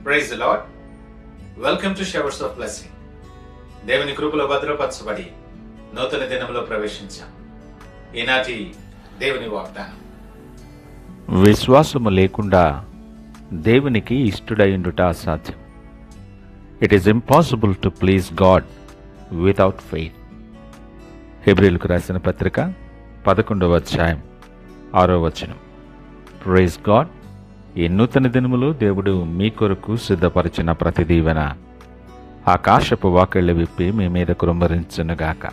Praise the Lord. Welcome to showers of blessing. దేవుని కృపలో భద్రపరచబడి నూతన దినంలో ప్రవేశించాం. ఈనాటి దేవుని వాగ్దానం, విశ్వాసము లేకుండా దేవునికి ఇష్టుడైండుట అసాధ్యం. It is impossible to please God without faith. హెబ్రీయులకు రాసిన పత్రిక 11వ అధ్యాయం 6వ వచనం. Praise God. ఈ నూతన దినములో దేవుడు మీ కొరకు సిద్ధపరిచిన ప్రతి దీవెన ఆకాశపు వాకిళ్లు విప్పి మీ మీద కుమ్మరించునుగాక.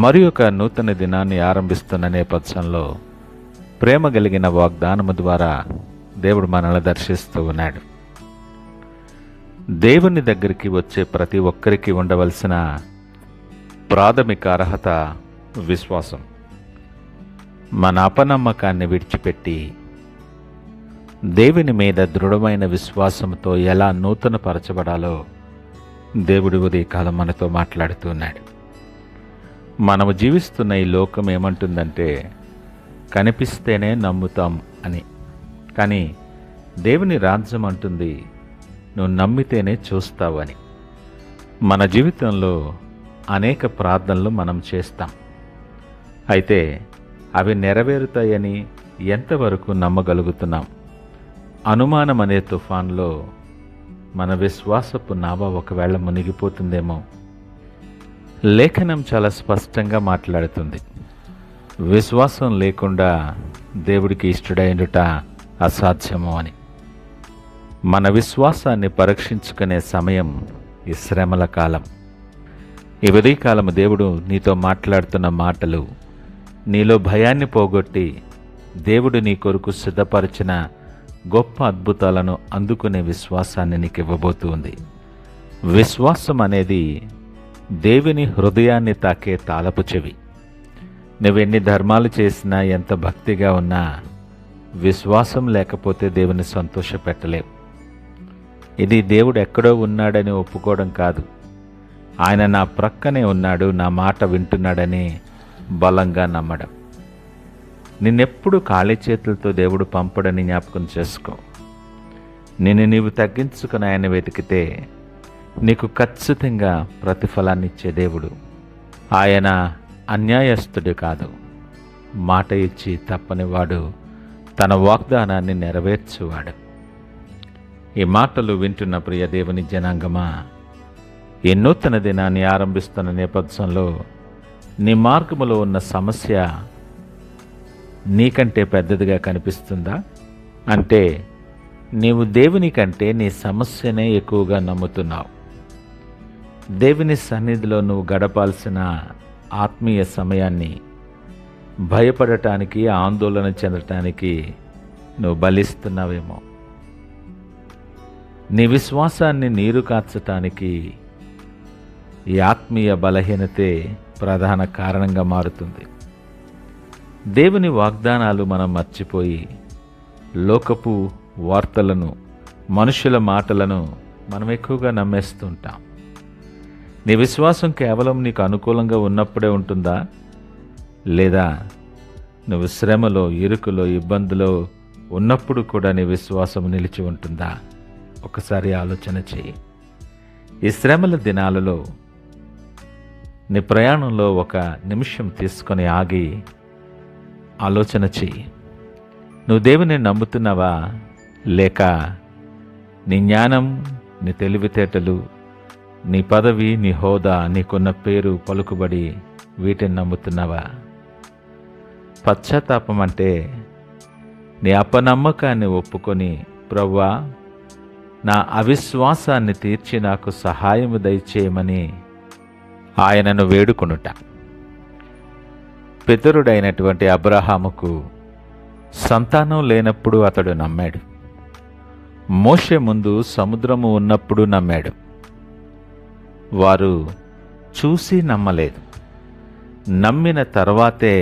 మరి ఒక నూతన దినాన్ని ఆరంభిస్తున్న నేపథ్యంలో ప్రేమ కలిగిన వాగ్దానము ద్వారా దేవుడు మనల్ని దర్శిస్తూ ఉన్నాడు. దేవుని దగ్గరికి వచ్చే ప్రతి ఒక్కరికి ఉండవలసిన ప్రాథమిక అర్హత విశ్వాసం. మన అపనమ్మకాన్ని విడిచిపెట్టి దేవుని మీద దృఢమైన విశ్వాసంతో ఎలా నూతన పరచబడాలో దేవుడు ఉదయకాలం మనతో మాట్లాడుతున్నాడు. మనము జీవిస్తున్న ఈ లోకం ఏమంటుందంటే కనిపిస్తేనే నమ్ముతాం అని. కానీ దేవుని రాజ్యం అంటుంది నువ్వు నమ్మితేనే చూస్తావు అని. మన జీవితంలో అనేక ప్రార్థనలు మనం చేస్తాం. అయితే అవి నెరవేరుతాయని ఎంతవరకు నమ్మగలుగుతున్నాం? అనుమానం అనే తుఫాన్లో మన విశ్వాసపు నావ ఒకవేళ మునిగిపోతుందేమో. లేఖనం చాలా స్పష్టంగా మాట్లాడుతుంది, విశ్వాసం లేకుండా దేవుడికి ఇష్టడైనట అసాధ్యము అని. మన విశ్వాసాన్ని పరీక్షించుకునే సమయం ఈ శ్రమల కాలం. ఈ ఉదయకాలం దేవుడు నీతో మాట్లాడుతున్న మాటలు నీలో భయాన్ని పోగొట్టి దేవుడు నీ కొరకు సిద్ధపరిచిన గొప్ప అద్భుతాలను అందుకునే విశ్వాసాన్ని నీకు ఇవ్వబోతూ ఉంది. విశ్వాసం అనేది దేవుని హృదయాన్ని తాకే తాళపు చెవి. నువ్వెన్ని ధర్మాలు చేసినా, ఎంత భక్తిగా ఉన్నా విశ్వాసం లేకపోతే దేవుని సంతోషపెట్టలేవు. ఇది దేవుడు ఎక్కడో ఉన్నాడని ఒప్పుకోవడం కాదు, ఆయన నా ప్రక్కనే ఉన్నాడు, నా మాట వింటున్నాడని బలంగా నమ్మడం. నిన్నెప్పుడు ఖాళీ చేతులతో దేవుడు పంపడని జ్ఞాపకం చేసుకో. నిన్ను నీవు తగ్గించుకుని ఆయన వెతికితే నీకు ఖచ్చితంగా ప్రతిఫలాన్ని ఇచ్చే దేవుడు. ఆయన అన్యాయస్తుడు కాదు, మాట ఇచ్చి తప్పనివాడు, తన వాగ్దానాన్ని నెరవేర్చువాడు. ఈ మాటలు వింటున్న ప్రియ దేవుని జనాంగమా, ఈ నూతన దినాన్ని ఆరంభిస్తున్న నేపథ్యంలో నీ మార్గములో ఉన్న సమస్య నీకంటే పెద్దదిగా కనిపిస్తుందా? అంటే నీవు దేవుని కంటే నీ సమస్యనే ఎక్కువగా నమ్ముతున్నావు. దేవుని సన్నిధిలో నువ్వు గడపాల్సిన ఆత్మీయ సమయాన్ని భయపడటానికి, ఆందోళన చెందటానికి నువ్వు బలిస్తున్నావేమో. నీ విశ్వాసాన్ని నీరు కార్చటానికి ఈ ఆత్మీయ బలహీనతే ప్రధాన కారణంగా మారుతుంది. దేవుని వాగ్దానాలు మనం మర్చిపోయి లోకపు వార్తలను, మనుషుల మాటలను మనం ఎక్కువగా నమ్మేస్తుంటాం. నీ విశ్వాసం కేవలం నీకు అనుకూలంగా ఉన్నప్పుడే ఉంటుందా? లేదా నువ్వు శ్రమలో, ఇరుకులో, ఇబ్బందులో ఉన్నప్పుడు కూడా నీ విశ్వాసం నిలిచి ఉంటుందా? ఒకసారి ఆలోచన చేయి. ఈ శ్రమల దినాలలో నీ ప్రయాణంలో ఒక నిమిషం తీసుకొని ఆగి ఆలోచన చెయ్యి. నువ్వు దేవుని నమ్ముతున్నావా? లేక నీ జ్ఞానం, నీ తెలివితేటలు, నీ పదవి, నీ హోదా, నీకున్న పేరు, పలుకుబడి, వీటిని నమ్ముతున్నావా? పశ్చాత్తాపం అంటే నీ అపనమ్మకాన్ని ఒప్పుకొని ప్రభువా నా అవిశ్వాసాన్ని తీర్చి నాకు సహాయము దయచేయమని ఆయనను వేడుకొనుట. పితరుడైనటువంటి అబ్రహాముకు సంతానం లేనప్పుడు అతడు నమ్మాడు. మోషే ముందు సముద్రము ఉన్నప్పుడు నమ్మాడు. వారు చూసి నమ్మలేదు, నమ్మిన తర్వాతే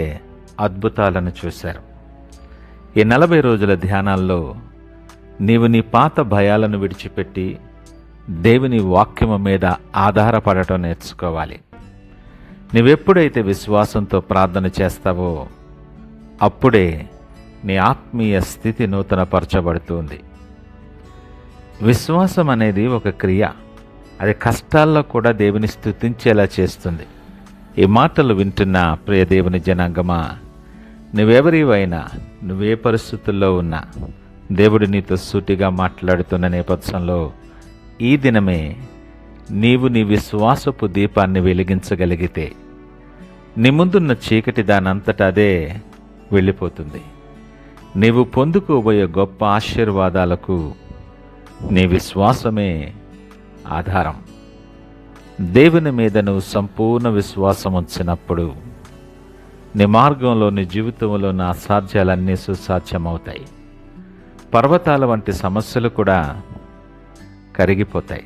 అద్భుతాలను చూశారు. ఈ 40 రోజుల ధ్యానాల్లో నీవు నీ పాత భయాలను విడిచిపెట్టి దేవుని వాక్యము మీద ఆధారపడటం నేర్చుకోవాలి. నువ్వెప్పుడైతే విశ్వాసంతో ప్రార్థన చేస్తావో అప్పుడే నీ ఆత్మీయ స్థితి నూతనపరచబడుతుంది. విశ్వాసం అనేది ఒక క్రియ. అది కష్టాల్లో కూడా దేవుని స్తుతించేలా చేస్తుంది. ఈ మాటలు వింటున్న ప్రియ దేవుని జనాంగమా, నువ్వెవరివైనా, నువ్వే పరిస్థితుల్లో ఉన్నా, దేవుడు నీతో సూటిగా మాట్లాడుతున్న నేపథ్యంలో ఈ దినమే నీవు నీ విశ్వాసపు దీపాన్ని వెలిగించగలిగితే నీ ముందున్న చీకటి దానంతటా అదే వెళ్ళిపోతుంది. నీవు పొందుకోబోయే గొప్ప ఆశీర్వాదాలకు నీ విశ్వాసమే ఆధారం. దేవుని మీద నువ్వు సంపూర్ణ విశ్వాసం ఉంచినప్పుడు నీ మార్గంలో, నీ జీవితంలో నా అసాధ్యాలన్నీ సుసాధ్యమవుతాయి. పర్వతాల వంటి సమస్యలు కూడా కరిగిపోతాయి.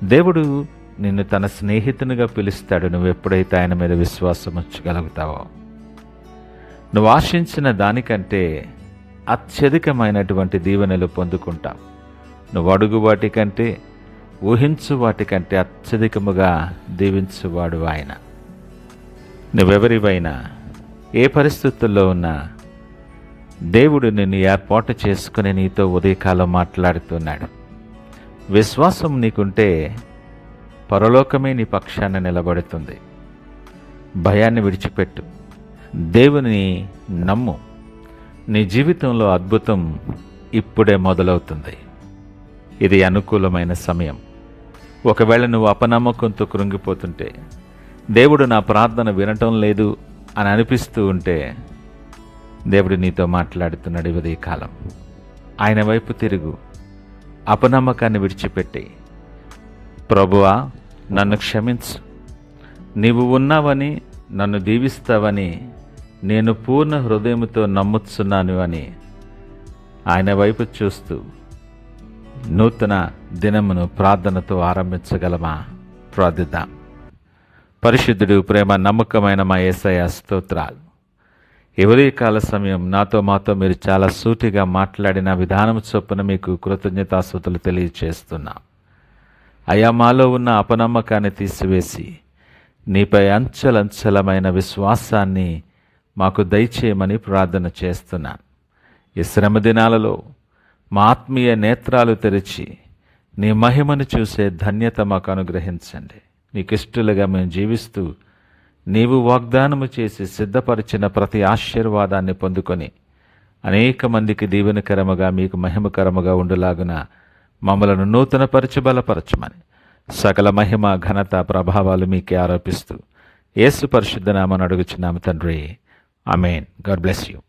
దేవుడు నిన్ను తన స్నేహితునిగా పిలుస్తాడు నువ్వు ఎప్పుడైతే ఆయన మీద విశ్వాసం ఉంచగలుగుతావో. నువ్వు ఆశించిన దానికంటే అత్యధికమైనటువంటి దీవెనలు పొందుకుంటావు. నువ్వు అడుగు వాటికంటే, ఊహించు వాటికంటే అత్యధికముగా దీవించువాడు ఆయన. నువ్వెవరివైనా, ఏ పరిస్థితుల్లో ఉన్నా దేవుడు నిన్ను ఏర్పాటు చేసుకుని నీతో ఉదయకాలం మాట్లాడుతున్నాడు. విశ్వాసం నీకుంటే పరలోకమే నీ పక్షాన నిలబడుతుంది. భయాన్ని విడిచిపెట్టు, దేవుని నమ్ము. నీ జీవితంలో అద్భుతం ఇప్పుడే మొదలవుతుంది. ఇది అనుకూలమైన సమయం. ఒకవేళ నువ్వు అపనమ్మకంతో కృంగిపోతుంటే, దేవుడు నా ప్రార్థన వినటం లేదు అని అనిపిస్తూ ఉంటే, దేవుడు నీతో మాట్లాడుతున్నాడు ఈ ఉదయకాలం. ఆయన వైపు తిరుగు, అపనమ్మకాన్ని విడిచిపెట్టి, ప్రభువా నన్ను క్షమించు, నీవు ఉన్నావని, నన్ను దీవిస్తావని నేను పూర్ణ హృదయంతో నమ్ముతున్నాను అని ఆయన వైపు చూస్తూ నూతన దినమును ప్రార్థనతో ఆరంభించగలమా? ప్రార్థిద్దాం. పరిశుద్ధుడు, ప్రేమ నమ్మకమైన మా యేసయ్య స్తోత్రాలు. ఈ ఉదయకాల సమయం మాతో మీరు చాలా సూటిగా మాట్లాడిన విధానం చొప్పున మీకు కృతజ్ఞతాస్తుతులు తెలియచేస్తున్నాం. అయా, మాలో ఉన్న అపనమ్మకాన్ని తీసివేసి నీపై అంచెలంచెలమైన విశ్వాసాన్ని మాకు దయచేయమని ప్రార్థన చేస్తున్నాను. ఈ శ్రమ దినాలలో మా ఆత్మీయ నేత్రాలు తెరిచి నీ మహిమను చూసే ధన్యత మాకు అనుగ్రహించండి. నీకిష్టులుగా మేము జీవిస్తూ నీవు వాగ్దానము చేసి సిద్ధపరిచిన ప్రతి ఆశీర్వాదాన్ని పొందుకొని అనేక మందికి దీవెనకరముగా, మీకు మహిమకరముగా ఉండులాగున మమ్మలను నూతనపరచి బలపరచమని సకల మహిమ, ఘనత, ప్రభావాలు మీకే ఆరోపిస్తూ యేసు పరిశుద్ధ నామమున అడుగుచున్నాము తండ్రి. ఆమేన్. God bless you.